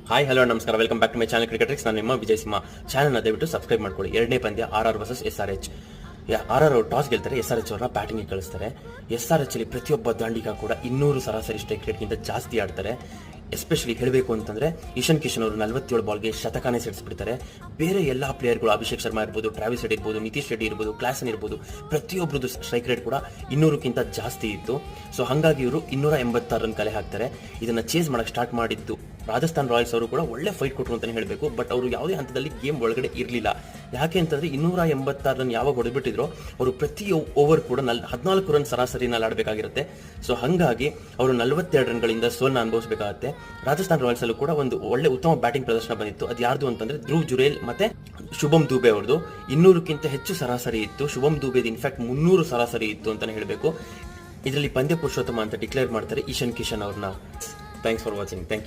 Hi hello ನಮಸ್ಕಾರ, welcome back to my channel cricket tricks. ನಾನು ನಿಮ್ಮ ವಿಜಯ್ ಸಿಂಹ. ಚಾನಲ್ನ ದಯವಿಟ್ಟು ಸಬ್ಸ್ಕ್ರೈಬ್ ಮಾಡ್ಕೊಳ್ಳಿ. ಎರಡನೇ ಪಂದ್ಯ RR ವರ್ಸಸ್ SRH. RR ಅವರು ಟಾಸ್ ಗೆಲ್ತಾರೆ, SRH ಅವ್ರನ್ನ ಬ್ಯಾಟಿಂಗ್ ಕಳಿಸ್ತಾರೆ. SRH ಅಲ್ಲಿ ಪ್ರತಿಯೊಬ್ಬ ದಾಂಡಿಗ ಕೂಡ 200 ಸರಾಸರಿ ಸ್ಟ್ರೈಕ್ ರೇಟ್ಗಿಂತ ಜಾಸ್ತಿ ಆಡ್ತಾರೆ. ಎಸ್ಪೆಷಲಿ ಹೇಳಬೇಕು ಅಂತಂದ್ರೆ ಇಶಾನ್ ಕಿಶನ್ ಅವರು 47 ಬಾಲ್ಗೆ ಶತಕಾನೇ ಸಿಡಿಸ್ಬಿಡ್ತಾರೆ. ಬೇರೆ ಎಲ್ಲಾ ಪ್ಲೇಯರ್ಗಳು, ಅಭಿಷೇಕ್ ಶರ್ಮಾ ಇರ್ಬೋದು, ಟ್ರಾವಿಸ್ ಹೆಡ್ ಇರ್ಬೋದು, ನಿತೀಶ್ ರೆಡ್ಡಿ ಇರ್ಬೋದು, ಕ್ಲಾಸನ್ ಇರ್ಬೋದು, ಪ್ರತಿಯೊಬ್ಬರದ್ದು ಸ್ಟ್ರೈಕ್ ರೇಟ್ ಕೂಡ 200ಕ್ಕಿಂತ ಜಾಸ್ತಿ ಇತ್ತು. ಸೊ ಹಾಗಾಗಿ ಇವರು 286 ರನ್ ಕಲೆ ಹಾಕ್ತಾರೆ. ಇದನ್ನ ಚೇಸ್ ಮಾಡಕ್ಕೆ ಸ್ಟಾರ್ಟ್ ಮಾಡಿದ್ದು ರಾಜಸ್ಥಾನ್ ರಾಯಲ್ಸ್ ಅವರು ಕೂಡ ಒಳ್ಳೆ ಫೈಟ್ ಕೊಟ್ಟರು ಅಂತಾನೆ ಹೇಳಬೇಕು. ಬಟ್ ಅವರು ಯಾವುದೇ ಹಂತದಲ್ಲಿ ಗೇಮ್ ಒಳಗಡೆ ಇರಲಿಲ್ಲ. ಯಾಕೆ ಅಂತಂದ್ರೆ 286 ರನ್ ಯಾವಾಗ ಹೊಡೆದ್ಬಿಟ್ಟಿದ್ರು, ಅವರು ಪ್ರತಿ ಓವರ್ ಕೂಡ 14 ರನ್ ಸರಾಸರಿನಲ್ಲಿ ಆಡಬೇಕಾಗಿರುತ್ತೆ. ಸೊ ಹಾಗಾಗಿ ಅವರು 42 ರನ್ಗಳಿಂದ ಸೋಲನ್ನ ಅನುಭವಿಸಬೇಕಾಗುತ್ತೆ. ರಾಜಸ್ಥಾನ್ ರಾಯಲ್ಸ್ ಅಲ್ಲೂ ಕೂಡ ಒಂದು ಒಳ್ಳೆ ಉತ್ತಮ ಬ್ಯಾಟಿಂಗ್ ಪ್ರದರ್ಶನ ಬಂದಿತ್ತು. ಅದು ಯಾರ್ದು ಅಂತಂದ್ರೆ ಧ್ರುವ್ ಜುರೇಲ್ ಮತ್ತೆ ಶುಭಮ್ ದುಬೆ ಅವ್ರದ್ದು 200ಕ್ಕಿಂತ ಹೆಚ್ಚು ಸರಾಸರಿ ಇತ್ತು. ಶುಭಮ್ ದುಬೆದು ಇನ್ಫ್ಯಾಕ್ಟ್ 300 ಸರಾಸರಿ ಇತ್ತು ಅಂತಾನೆ ಹೇಳಬೇಕು. ಇದರಲ್ಲಿ ಪಂದ್ಯ ಪುರುಷೋತ್ತಮ ಅಂತ ಡಿಕ್ಲೇರ್ ಮಾಡ್ತಾರೆ ಇಶಾನ್ ಕಿಶನ್ ಅವ್ರನ್ನ. Thanks for watching. Thank you.